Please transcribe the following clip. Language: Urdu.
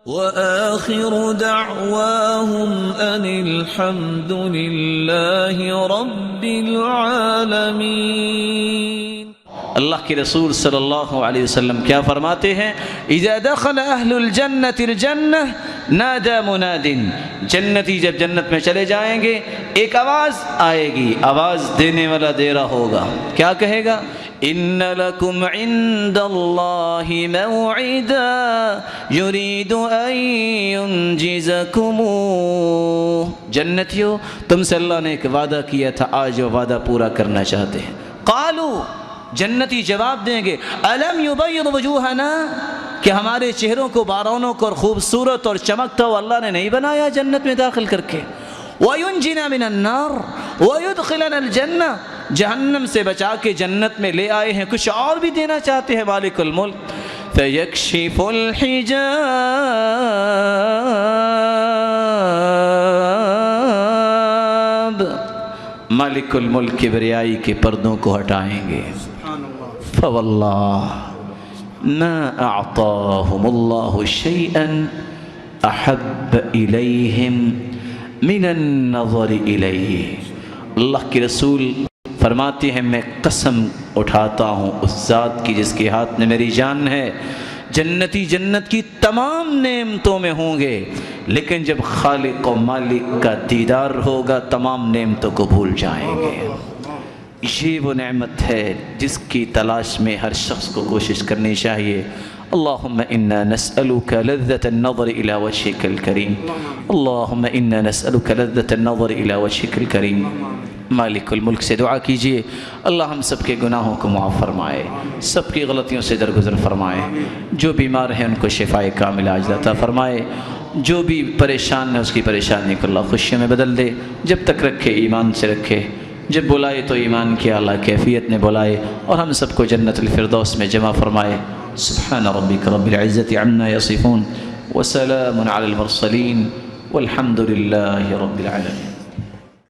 وآخر دعواهم أن الحمد لله رب العالمين۔ اللہ کے رسول صلی اللہ علیہ وسلم کیا فرماتے ہیں؟ اذا دخل اہل الجنت الجنہ نادى مناد، جنتی جب جنت میں چلے جائیں گے ایک آواز آئے گی، آواز دینے والا دے رہا ہوگا، کیا کہے گا؟ ان لکم عند اللہ موعدا یرید ان ینجزکموہ، جنتیوں تم سے اللہ نے ایک وعدہ کیا تھا، آج وہ وعدہ پورا کرنا چاہتے ہیں۔ قالوا، جنتی جواب دیں گے، الم یبید وجوہنا، کہ ہمارے چہروں کو بارونق اور خوبصورت اور چمکتا ہوا اللہ نے نہیں بنایا جنت میں داخل کر کے؟ وَيُنْجِنَا مِنَ النَّارِ وَيُدْخِلَنَا الْجَنَّةِ، جہنم سے بچا کے جنت میں لے آئے ہیں، کچھ اور بھی دینا چاہتے ہیں مالک الملک۔ فَيَكْشِفُ الْحِجَابِ، مالک الملک کبریائی کے پردوں کو ہٹائیں گے۔ فواللہ ما اعطاہم اللہ شیئا احب الیہم من النظر الیہ، اللہ کے رسول فرماتے ہیں میں قسم اٹھاتا ہوں اس ذات کی جس کے ہاتھ میں میری جان ہے، جنتی جنت کی تمام نعمتوں میں ہوں گے، لیکن جب خالق و مالک کا دیدار ہوگا تمام نعمتوں کو بھول جائیں گے۔ یہ وہ نعمت ہے جس کی تلاش میں ہر شخص کو کوشش کرنی چاہیے۔ اللہم انا نسألک لذت النظر الى وجہک الکریم، اللہم انا نسألک لذت النظر الى وجہک الکریم۔ مالک الملک سے دعا کیجئے اللہ ہم سب کے گناہوں کو معاف فرمائے، سب کی غلطیوں سے درگزر فرمائے، جو بیمار ہیں ان کو شفاء کامل عاجلہ عطا فرمائے، جو بھی پریشان ہے اس کی پریشانی کو اللہ خوشیوں میں بدل دے، جب تک رکھے ایمان سے رکھے، جب بلائے تو ایمان کی اعلیٰ کیفیت میں بلائے، اور ہم سب کو جنت الفردوس میں جمع فرمائے۔ سبحان ربک رب العزت عما یصفون وسلام علی المرسلین والحمد للہ رب العالمین۔